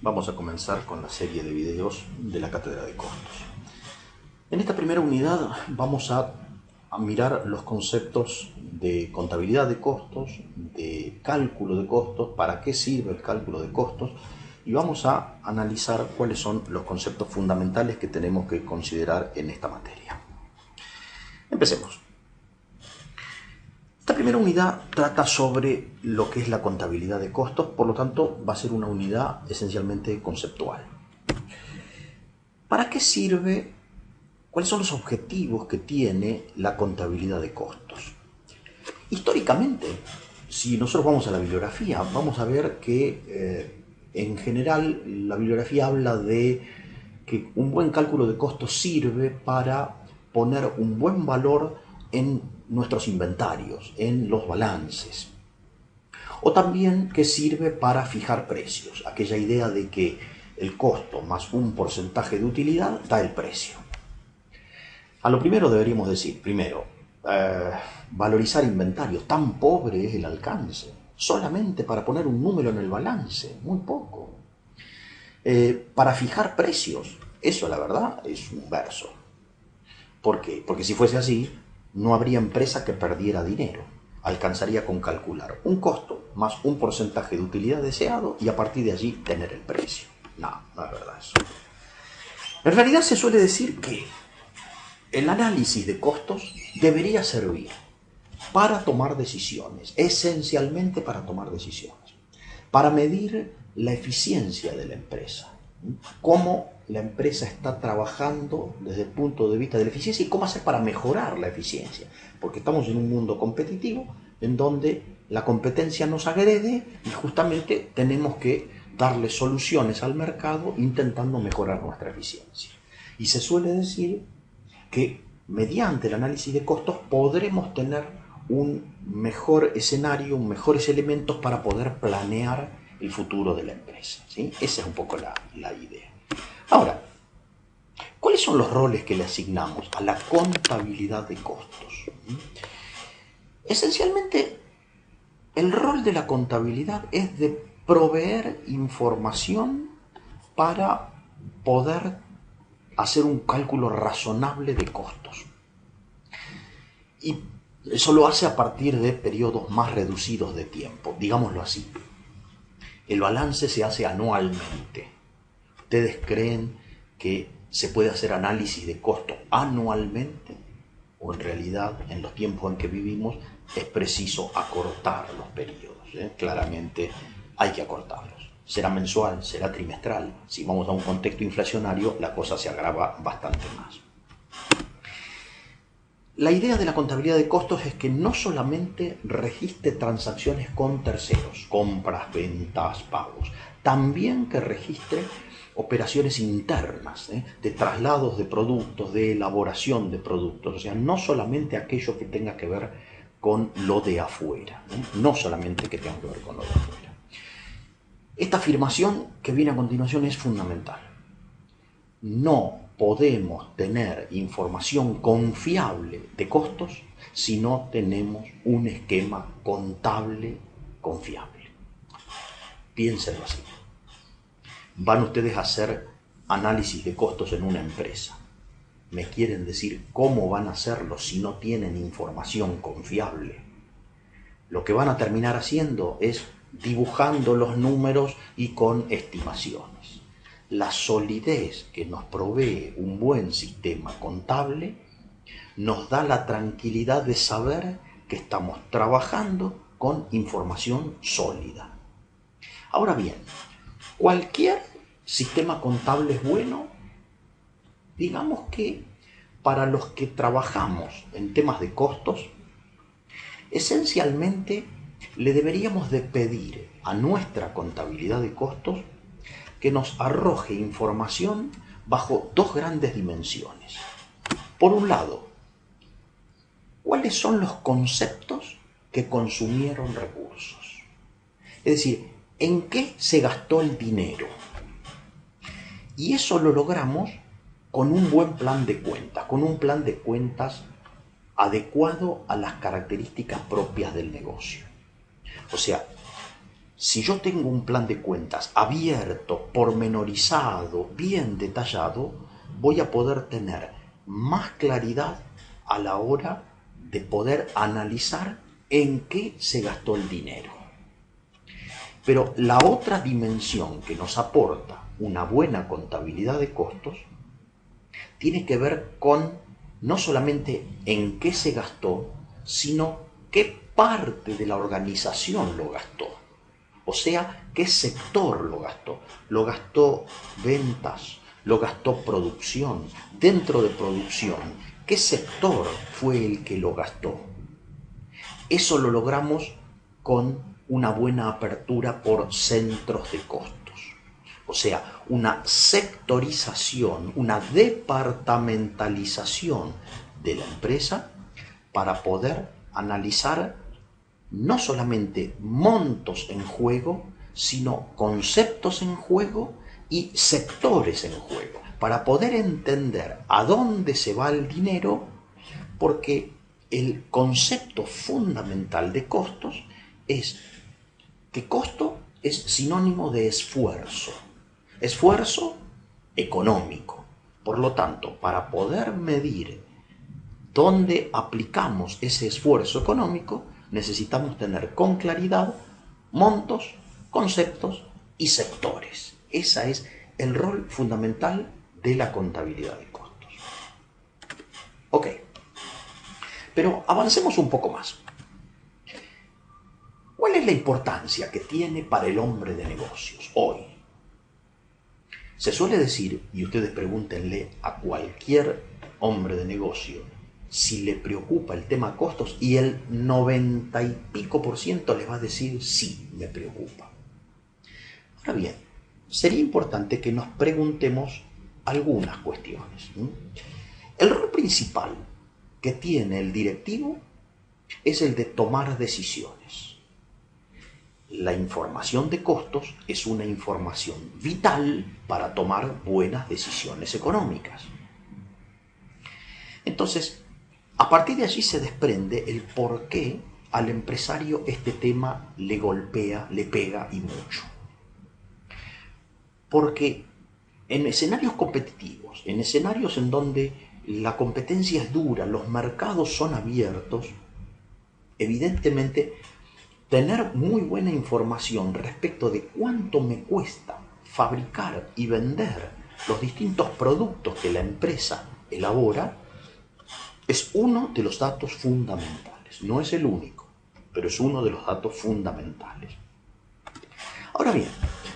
Vamos a comenzar con la serie de videos de la Cátedra de Costos. En esta primera unidad vamos a mirar los conceptos de contabilidad de costos, de cálculo de costos, para qué sirve el cálculo de costos, y vamos a analizar cuáles son los conceptos fundamentales que tenemos que considerar en esta materia. Empecemos. Esta primera unidad trata sobre lo que es la contabilidad de costos, por lo tanto va a ser una unidad esencialmente conceptual. ¿Para qué sirve? ¿Cuáles son los objetivos que tiene la contabilidad de costos? Históricamente, si nosotros vamos a la bibliografía, vamos a ver que en general la bibliografía habla de que un buen cálculo de costos sirve para poner un buen valor en nuestros inventarios, en los balances. O también que sirve para fijar precios, aquella idea de que el costo más un porcentaje de utilidad da el precio. A lo primero deberíamos decir, valorizar inventarios, tan pobre es el alcance, solamente para poner un número en el balance, muy poco. Para fijar precios, eso la verdad es un verso. ¿Por qué? Porque si fuese así, no habría empresa que perdiera dinero. Alcanzaría con calcular un costo más un porcentaje de utilidad deseado y a partir de allí tener el precio. No es verdad eso. En realidad se suele decir que el análisis de costos debería servir para tomar decisiones, esencialmente para tomar decisiones, para medir la eficiencia de la empresa, cómo la empresa está trabajando desde el punto de vista de la eficiencia y cómo hacer para mejorar la eficiencia, porque estamos en un mundo competitivo en donde la competencia nos agrede y justamente tenemos que darle soluciones al mercado intentando mejorar nuestra eficiencia. Y se suele decir que mediante el análisis de costos podremos tener un mejor escenario, mejores elementos para poder planear el futuro de la empresa, ¿sí? Esa es un poco la idea. Ahora, ¿cuáles son los roles que le asignamos a la contabilidad de costos? Esencialmente, el rol de la contabilidad es de proveer información para poder hacer un cálculo razonable de costos. Y eso lo hace a partir de periodos más reducidos de tiempo, digámoslo así. El balance se hace anualmente. ¿Ustedes creen que se puede hacer análisis de costo anualmente? ¿O en realidad, en los tiempos en que vivimos, es preciso acortar los periodos? Claramente hay que acortarlos. ¿Será mensual? ¿Será trimestral? Si vamos a un contexto inflacionario, la cosa se agrava bastante más. La idea de la contabilidad de costos es que no solamente registre transacciones con terceros, compras, ventas, pagos, también que registre operaciones internas, de traslados de productos, de elaboración de productos, o sea, no solamente aquello que tenga que ver con lo de afuera, no solamente que tenga que ver con lo de afuera. Esta afirmación que viene a continuación es fundamental. No podemos tener información confiable de costos si no tenemos un esquema contable confiable. Piénsenlo así. Van ustedes a hacer análisis de costos en una empresa. ¿Me quieren decir cómo van a hacerlo si no tienen información confiable? Lo que van a terminar haciendo es dibujando los números y con estimaciones. La solidez que nos provee un buen sistema contable nos da la tranquilidad de saber que estamos trabajando con información sólida. Ahora bien, ¿cualquier sistema contable es bueno? Digamos que para los que trabajamos en temas de costos, esencialmente le deberíamos de pedir a nuestra contabilidad de costos que nos arroje información bajo dos grandes dimensiones. Por un lado, ¿cuáles son los conceptos que consumieron recursos? Es decir, ¿en qué se gastó el dinero? Y eso lo logramos con un buen plan de cuentas, con un plan de cuentas adecuado a las características propias del negocio. O sea, si yo tengo un plan de cuentas abierto, pormenorizado, bien detallado, voy a poder tener más claridad a la hora de poder analizar en qué se gastó el dinero. Pero la otra dimensión que nos aporta una buena contabilidad de costos tiene que ver con no solamente en qué se gastó, sino qué parte de la organización lo gastó. O sea, qué sector lo gastó. Lo gastó ventas, lo gastó producción. Dentro de producción, ¿qué sector fue el que lo gastó? Eso lo logramos con una buena apertura por centros de costos. O sea, una sectorización, una departamentalización de la empresa para poder analizar no solamente montos en juego, sino conceptos en juego y sectores en juego, para poder entender a dónde se va el dinero, porque el concepto fundamental de costos es que costo es sinónimo de esfuerzo, esfuerzo económico. Por lo tanto, para poder medir dónde aplicamos ese esfuerzo económico, necesitamos tener con claridad montos, conceptos y sectores. Ese es el rol fundamental de la contabilidad de costos. Ok, pero avancemos un poco más. ¿Cuál es la importancia que tiene para el hombre de negocios hoy? Se suele decir, y ustedes pregúntenle a cualquier hombre de negocio si le preocupa el tema costos, y el 90 y pico % les va a decir sí, me preocupa. Ahora bien, sería importante que nos preguntemos algunas cuestiones. El rol principal que tiene el directivo es el de tomar decisiones. La información de costos es una información vital para tomar buenas decisiones económicas. Entonces, a partir de allí se desprende el por qué al empresario este tema le golpea, le pega y mucho. Porque en escenarios competitivos, en escenarios en donde la competencia es dura, los mercados son abiertos, evidentemente tener muy buena información respecto de cuánto me cuesta fabricar y vender los distintos productos que la empresa elabora es uno de los datos fundamentales. No es el único, pero es uno de los datos fundamentales. Ahora bien,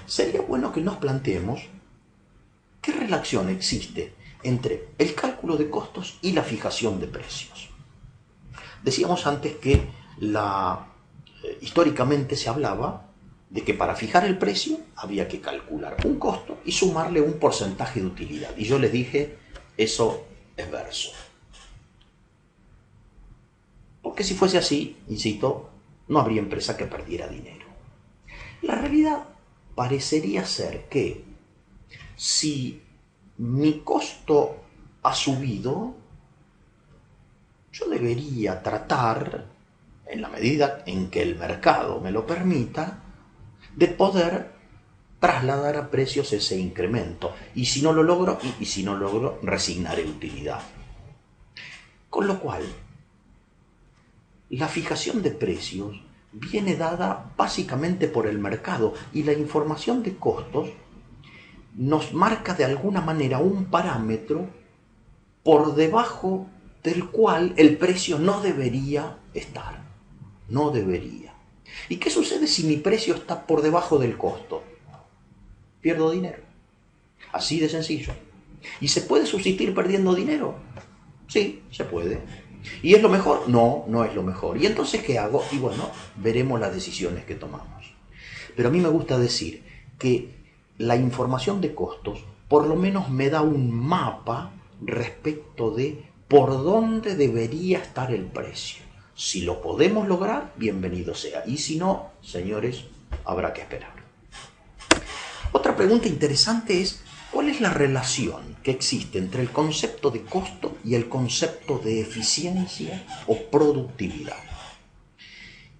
sería bueno que nos planteemos qué relación existe entre el cálculo de costos y la fijación de precios. Decíamos antes que históricamente se hablaba de que para fijar el precio había que calcular un costo y sumarle un porcentaje de utilidad. Y yo les dije, eso es verso. Porque si fuese así, insisto, no habría empresa que perdiera dinero. La realidad parecería ser que si mi costo ha subido, yo debería tratar, en la medida en que el mercado me lo permita, de poder trasladar a precios ese incremento. Y si no lo logro, resignaré utilidad. Con lo cual, la fijación de precios viene dada básicamente por el mercado, y la información de costos nos marca de alguna manera un parámetro por debajo del cual el precio no debería estar. No debería. ¿Y qué sucede si mi precio está por debajo del costo? Pierdo dinero. Así de sencillo. ¿Y se puede subsistir perdiendo dinero? Sí, se puede. ¿Y es lo mejor? No, no es lo mejor. ¿Y entonces qué hago? Y bueno, veremos las decisiones que tomamos. Pero a mí me gusta decir que la información de costos por lo menos me da un mapa respecto de por dónde debería estar el precio. Si lo podemos lograr, bienvenido sea. Y si no, señores, habrá que esperar. Otra pregunta interesante es, ¿cuál es la relación que existe entre el concepto de costo y el concepto de eficiencia o productividad?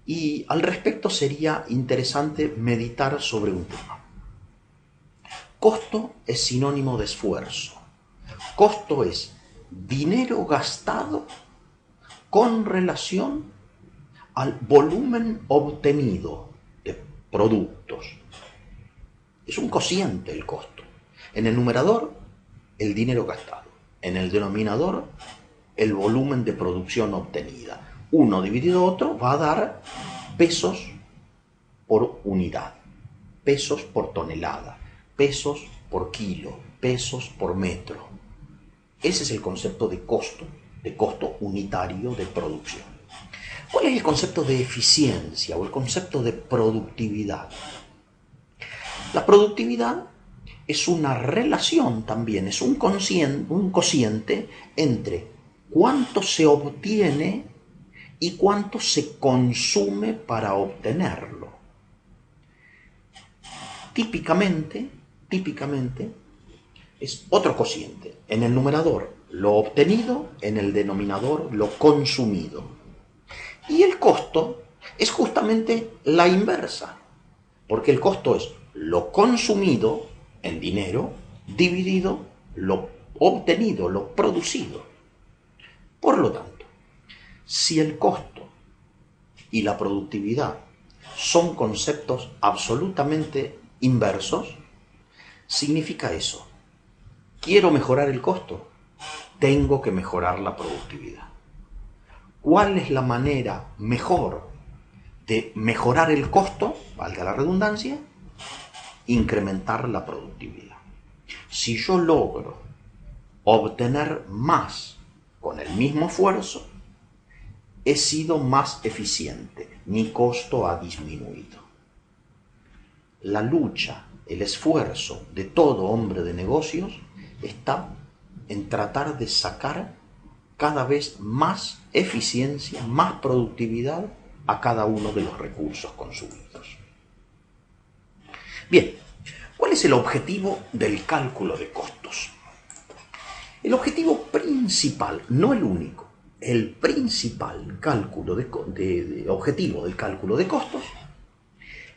Y al respecto sería interesante meditar sobre un tema. Costo es sinónimo de esfuerzo. Costo es dinero gastado con relación al volumen obtenido de productos. Es un cociente el costo. En el numerador, el dinero gastado. En el denominador, el volumen de producción obtenida. Uno dividido otro va a dar pesos por unidad, pesos por tonelada, pesos por kilo, pesos por metro. Ese es el concepto de costo unitario de producción. ¿Cuál es el concepto de eficiencia o el concepto de productividad? La productividad es una relación también, es un cociente entre cuánto se obtiene y cuánto se consume para obtenerlo. Típicamente es otro cociente. En el numerador, lo obtenido; en el denominador, lo consumido. Y el costo es justamente la inversa, porque el costo es lo consumido en dinero dividido lo obtenido, lo producido. Por lo tanto, si el costo y la productividad son conceptos absolutamente inversos, significa eso. Quiero mejorar el costo, tengo que mejorar la productividad. ¿Cuál es la manera mejor de mejorar el costo? Valga la redundancia, incrementar la productividad. Si yo logro obtener más con el mismo esfuerzo, he sido más eficiente, mi costo ha disminuido. La lucha, el esfuerzo de todo hombre de negocios está en tratar de sacar cada vez más eficiencia, más productividad a cada uno de los recursos consumidos. Bien, ¿cuál es el objetivo del cálculo de costos? El objetivo principal, no el único, el principal objetivo del cálculo de costos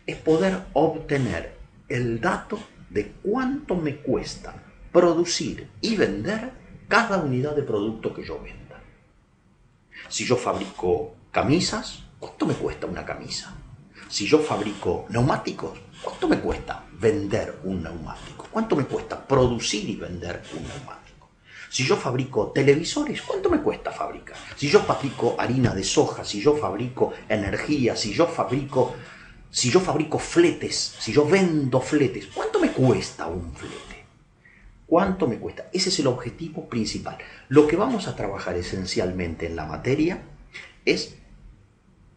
es poder obtener el dato de cuánto me cuesta producir y vender cada unidad de producto que yo venda. Si yo fabrico camisas, ¿cuánto me cuesta una camisa? Si yo fabrico neumáticos, ¿cuánto me cuesta vender un neumático? ¿Cuánto me cuesta producir y vender un neumático? Si yo fabrico televisores, ¿cuánto me cuesta fabricar? Si yo fabrico harina de soja, si yo fabrico energía, si yo fabrico fletes, si yo vendo fletes, ¿cuánto me cuesta un flete? ¿Cuánto me cuesta? Ese es el objetivo principal. Lo que vamos a trabajar esencialmente en la materia es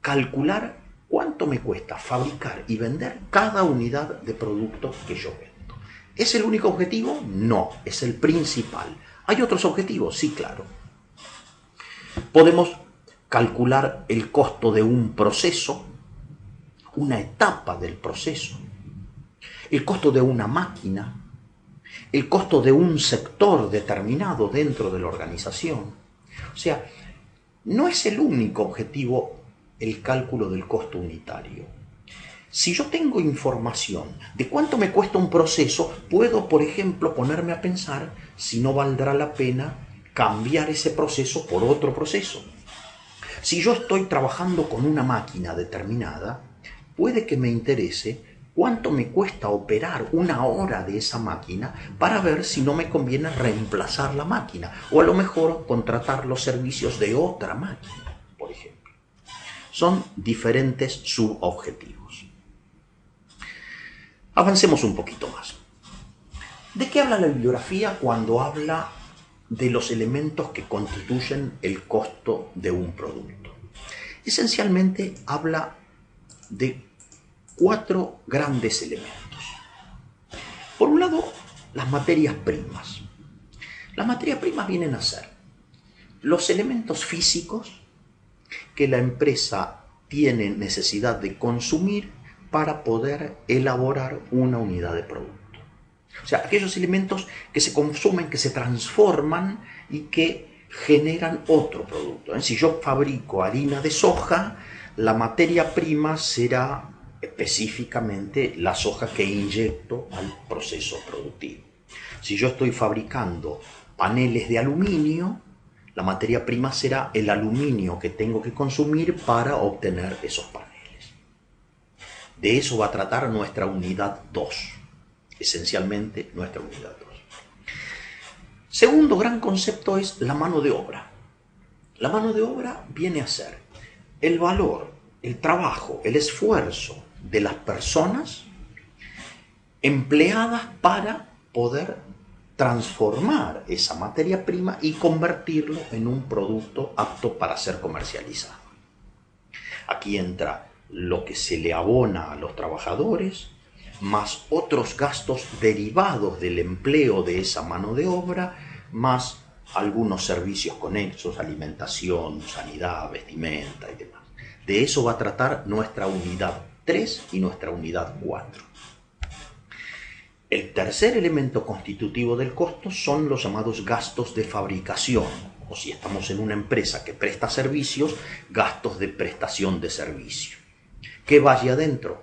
calcular cuánto me cuesta fabricar y vender cada unidad de producto que yo vendo. ¿Es el único objetivo? No, es el principal. ¿Hay otros objetivos? Sí, claro. Podemos calcular el costo de un proceso, una etapa del proceso, el costo de una máquina, el costo de un sector determinado dentro de la organización. O sea, no es el único objetivo el cálculo del costo unitario. Si yo tengo información de cuánto me cuesta un proceso, puedo, por ejemplo, ponerme a pensar si no valdrá la pena cambiar ese proceso por otro proceso. Si yo estoy trabajando con una máquina determinada, puede que me interese cuánto me cuesta operar una hora de esa máquina para ver si no me conviene reemplazar la máquina o a lo mejor contratar los servicios de otra máquina, por ejemplo. Son diferentes subobjetivos. Avancemos un poquito más. ¿De qué habla la bibliografía cuando habla de los elementos que constituyen el costo de un producto? Esencialmente habla de 4 grandes elementos. Por un lado, las materias primas. Las materias primas vienen a ser los elementos físicos que la empresa tiene necesidad de consumir para poder elaborar una unidad de producto. O sea, aquellos elementos que se consumen, que se transforman y que generan otro producto. Si yo fabrico harina de soja, la materia prima será específicamente la soja que inyecto al proceso productivo. Si yo estoy fabricando paneles de aluminio, la materia prima será el aluminio que tengo que consumir para obtener esos paneles. De eso va a tratar nuestra unidad 2, esencialmente nuestra unidad 2. Segundo gran concepto es la mano de obra. La mano de obra viene a ser el valor, el trabajo, el esfuerzo de las personas empleadas para poder transformar esa materia prima y convertirlo en un producto apto para ser comercializado. Aquí entra lo que se le abona a los trabajadores, más otros gastos derivados del empleo de esa mano de obra, más algunos servicios conexos, alimentación, sanidad, vestimenta y demás. De eso va a tratar nuestra unidad 3 y nuestra unidad 4. El tercer elemento constitutivo del costo son los llamados gastos de fabricación, o si estamos en una empresa que presta servicios, gastos de prestación de servicio. ¿Qué va allí adentro?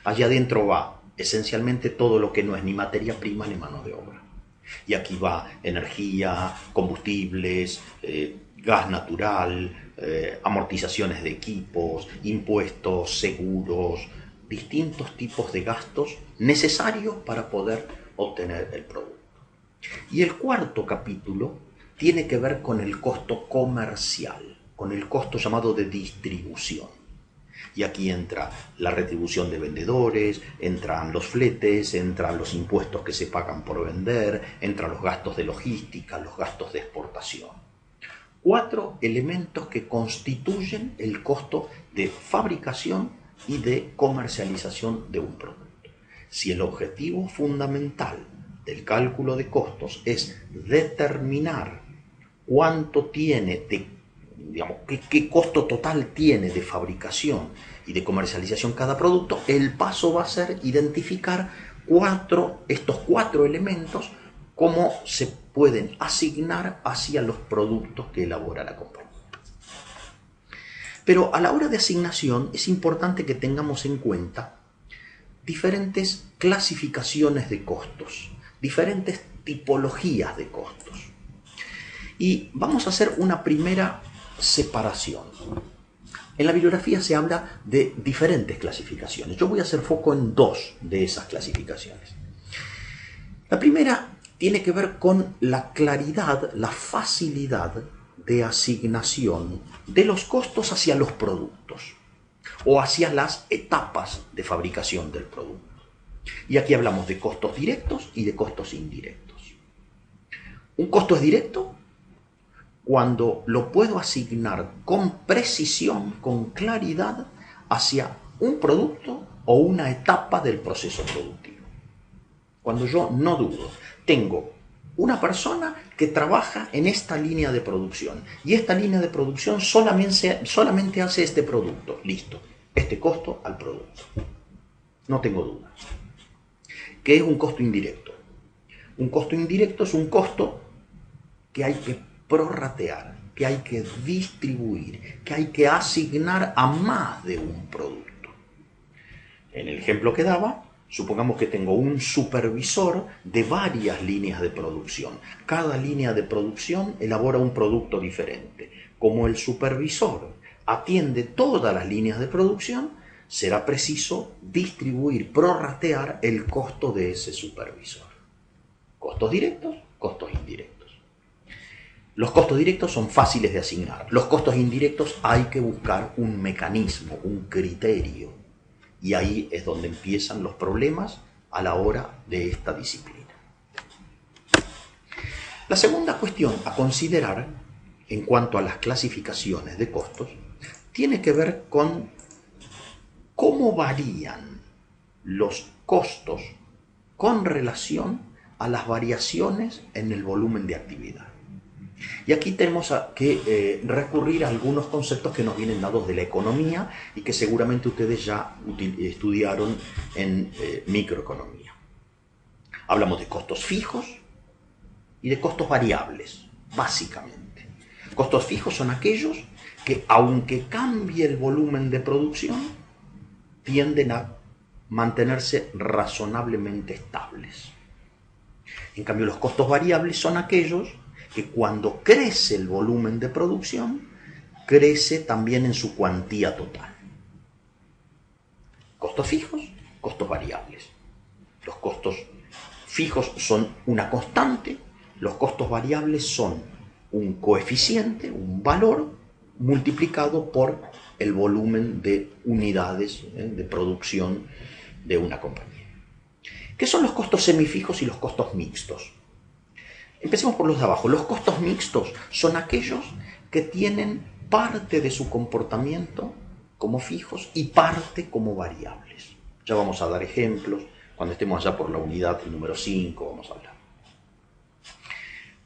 Allí adentro va esencialmente todo lo que no es ni materia prima ni mano de obra. Y aquí va energía, combustibles, gas natural, amortizaciones de equipos, impuestos, seguros, distintos tipos de gastos necesarios para poder obtener el producto. Y el cuarto capítulo tiene que ver con el costo comercial, con el costo llamado de distribución. Y aquí entra la retribución de vendedores, entran los fletes, entran los impuestos que se pagan por vender, entran los gastos de logística, los gastos de exportación. 4 elementos que constituyen el costo de fabricación y de comercialización de un producto. Si el objetivo fundamental del cálculo de costos es determinar cuánto tiene qué costo total tiene de fabricación y de comercialización cada producto, el paso va a ser identificar estos 4 elementos, cómo se pueden asignar hacia los productos que elabora la compañía. Pero a la hora de asignación es importante que tengamos en cuenta diferentes clasificaciones de costos, diferentes tipologías de costos. Y vamos a hacer una primera separación. En la bibliografía se habla de diferentes clasificaciones. Yo voy a hacer foco en 2 de esas clasificaciones. La primera tiene que ver con la claridad, la facilidad de asignación de los costos hacia los productos o hacia las etapas de fabricación del producto. Y aquí hablamos de costos directos y de costos indirectos. Un costo es directo cuando lo puedo asignar con precisión, con claridad, hacia un producto o una etapa del proceso productivo. Cuando yo no dudo, tengo una persona que trabaja en esta línea de producción y esta línea de producción solamente hace este producto. Listo, este costo al producto. No tengo duda. ¿Qué es un costo indirecto? Un costo indirecto es un costo que hay que prorratear, que hay que distribuir, que hay que asignar a más de un producto. En el ejemplo que daba, supongamos que tengo un supervisor de varias líneas de producción. Cada línea de producción elabora un producto diferente. Como el supervisor atiende todas las líneas de producción, será preciso distribuir, prorratear el costo de ese supervisor. Costos directos, costos indirectos. Los costos directos son fáciles de asignar. Los costos indirectos hay que buscar un mecanismo, un criterio. Y ahí es donde empiezan los problemas a la hora de esta disciplina. La segunda cuestión a considerar en cuanto a las clasificaciones de costos tiene que ver con cómo varían los costos con relación a las variaciones en el volumen de actividad. Y aquí tenemos que recurrir a algunos conceptos que nos vienen dados de la economía y que seguramente ustedes ya estudiaron en microeconomía. Hablamos de costos fijos y de costos variables, básicamente. Costos fijos son aquellos que aunque cambie el volumen de producción, tienden a mantenerse razonablemente estables. En cambio, los costos variables son aquellos que cuando crece el volumen de producción, crece también en su cuantía total. Costos fijos, costos variables. Los costos fijos son una constante, los costos variables son un coeficiente, un valor, multiplicado por el volumen de unidades de producción de una compañía. ¿Qué son los costos semifijos y los costos mixtos? Empecemos por los de abajo. Los costos mixtos son aquellos que tienen parte de su comportamiento como fijos y parte como variables. Ya vamos a dar ejemplos. Cuando estemos allá por la unidad número 5 vamos a hablar.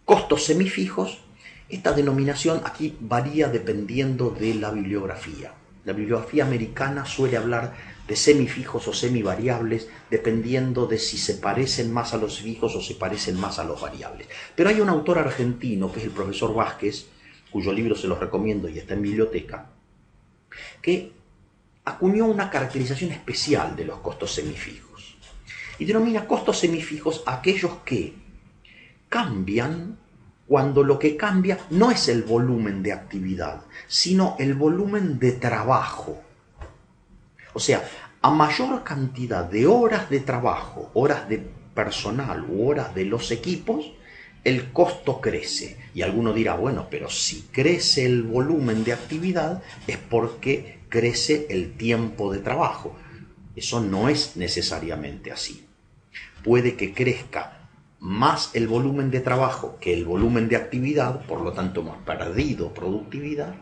Costos semifijos. Esta denominación aquí varía dependiendo de la bibliografía. La bibliografía americana suele hablar de semifijos o semivariables dependiendo de si se parecen más a los fijos o se parecen más a los variables. Pero hay un autor argentino, que es el profesor Vázquez, cuyo libro se los recomiendo y está en biblioteca, que acuñó una caracterización especial de los costos semifijos y denomina costos semifijos aquellos que cambian cuando lo que cambia no es el volumen de actividad, sino el volumen de trabajo. O sea, a mayor cantidad de horas de trabajo, horas de personal u horas de los equipos, el costo crece. Y alguno dirá, bueno, pero si crece el volumen de actividad es porque crece el tiempo de trabajo. Eso no es necesariamente así. Puede que crezca más el volumen de trabajo que el volumen de actividad, por lo tanto hemos perdido productividad,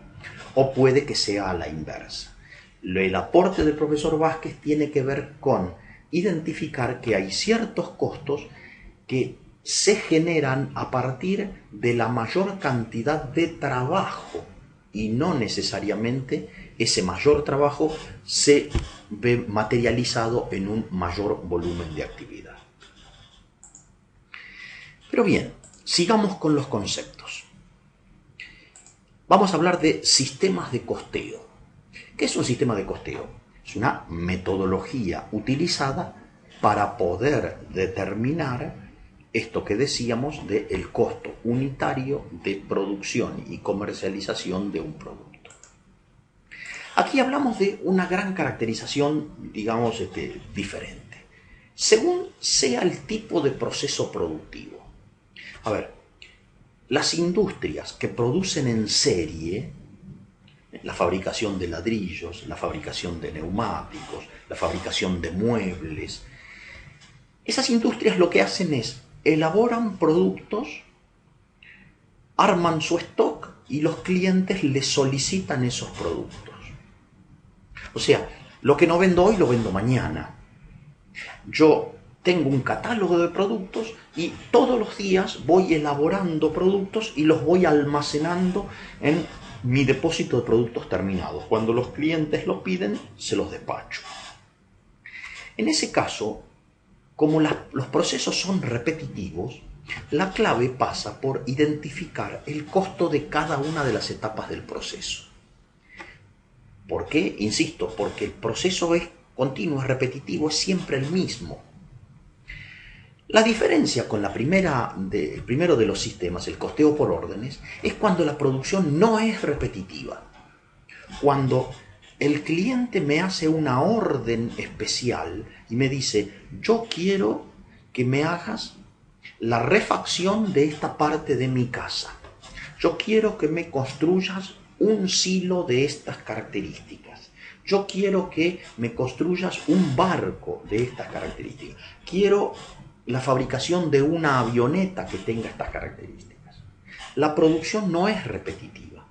o puede que sea a la inversa. El aporte del profesor Vázquez tiene que ver con identificar que hay ciertos costos que se generan a partir de la mayor cantidad de trabajo y no necesariamente ese mayor trabajo se ve materializado en un mayor volumen de actividad. Pero bien, sigamos con los conceptos. Vamos a hablar de sistemas de costeo. ¿Qué es un sistema de costeo? Es una metodología utilizada para poder determinar esto que decíamos del costo unitario de producción y comercialización de un producto. Aquí hablamos de una gran caracterización, digamos, diferente, según sea el tipo de proceso productivo. A ver, las industrias que producen en serie, la fabricación de ladrillos, la fabricación de neumáticos, la fabricación de muebles, esas industrias lo que hacen es elaboran productos, arman su stock y los clientes les solicitan esos productos. O sea, lo que no vendo hoy lo vendo mañana. Yo tengo un catálogo de productos y todos los días voy elaborando productos y los voy almacenando en mi depósito de productos terminados. Cuando los clientes los piden, se los despacho. En ese caso, como los procesos son repetitivos, la clave pasa por identificar el costo de cada una de las etapas del proceso. ¿Por qué? Insisto, porque el proceso es continuo, es repetitivo, es siempre el mismo. La diferencia con el primero de los sistemas, el costeo por órdenes, es cuando la producción no es repetitiva. Cuando el cliente me hace una orden especial y me dice, yo quiero que me hagas la refacción de esta parte de mi casa. Yo quiero que me construyas un silo de estas características. Yo quiero que me construyas un barco de estas características. Quiero la fabricación de una avioneta que tenga estas características. La producción no es repetitiva.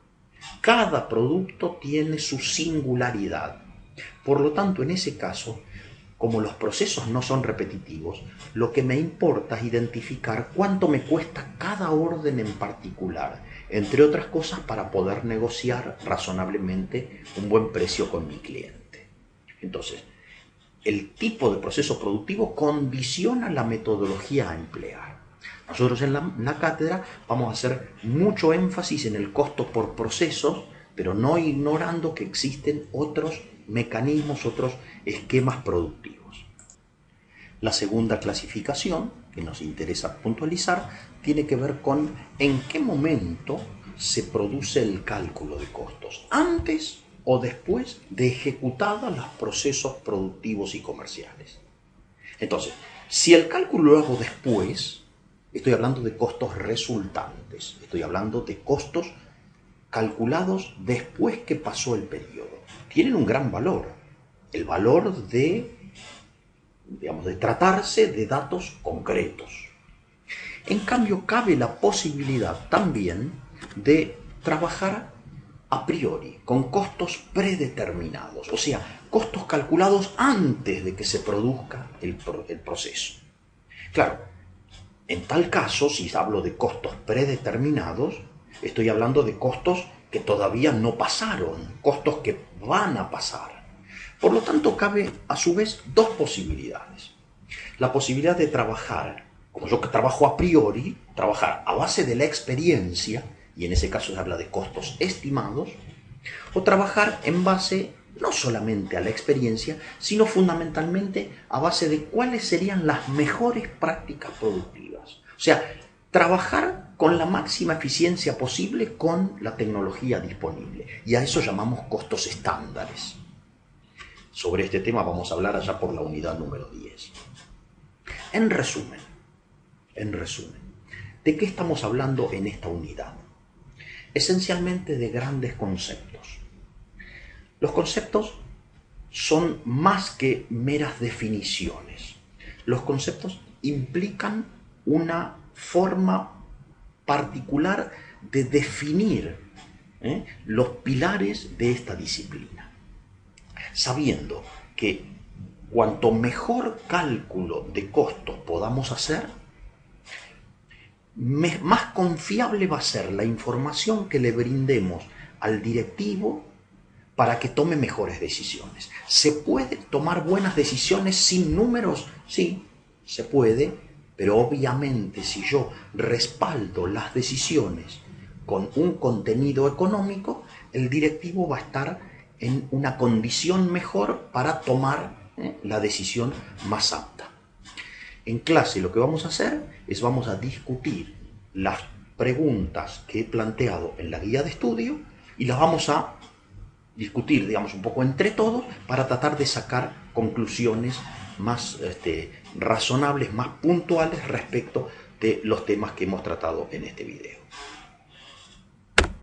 Cada producto tiene su singularidad. Por lo tanto, en ese caso, como los procesos no son repetitivos, lo que me importa es identificar cuánto me cuesta cada orden en particular, entre otras cosas para poder negociar razonablemente un buen precio con mi cliente. Entonces, el tipo de proceso productivo condiciona la metodología a emplear. Nosotros en la cátedra vamos a hacer mucho énfasis en el costo por procesos pero no ignorando que existen otros mecanismos, otros esquemas productivos. La segunda clasificación, que nos interesa puntualizar, tiene que ver con en qué momento se produce el cálculo de costos, antes o después de ejecutados los procesos productivos y comerciales. Entonces, si el cálculo lo hago después, estoy hablando de costos resultantes, estoy hablando de costos calculados después que pasó el periodo. Tienen un gran valor, el valor de tratarse de datos concretos. En cambio, cabe la posibilidad también de trabajar a priori, con costos predeterminados, o sea, costos calculados antes de que se produzca el proceso. Claro, en tal caso, si hablo de costos predeterminados, estoy hablando de costos que todavía no pasaron, costos que van a pasar. Por lo tanto, cabe a su vez dos posibilidades. La posibilidad de trabajar, como yo que trabajo a priori, trabajar a base de la experiencia, y en ese caso se habla de costos estimados, o trabajar en base no solamente a la experiencia, sino fundamentalmente a base de cuáles serían las mejores prácticas productivas. O sea, trabajar con la máxima eficiencia posible con la tecnología disponible. Y a eso llamamos costos estándares. Sobre este tema vamos a hablar allá por la unidad número 10. En resumen, ¿de qué estamos hablando en esta unidad? Esencialmente de grandes conceptos. Los conceptos son más que meras definiciones. Los conceptos implican una forma particular de definir los pilares de esta disciplina, sabiendo que cuanto mejor cálculo de costos podamos hacer, más confiable va a ser la información que le brindemos al directivo para que tome mejores decisiones. ¿Se puede tomar buenas decisiones sin números? Sí, se puede, pero obviamente si yo respaldo las decisiones con un contenido económico, el directivo va a estar en una condición mejor para tomar la decisión más apta. En clase lo que vamos a hacer es vamos a discutir las preguntas que he planteado en la guía de estudio y las vamos a discutir, un poco entre todos para tratar de sacar conclusiones más razonables, más puntuales respecto de los temas que hemos tratado en este video.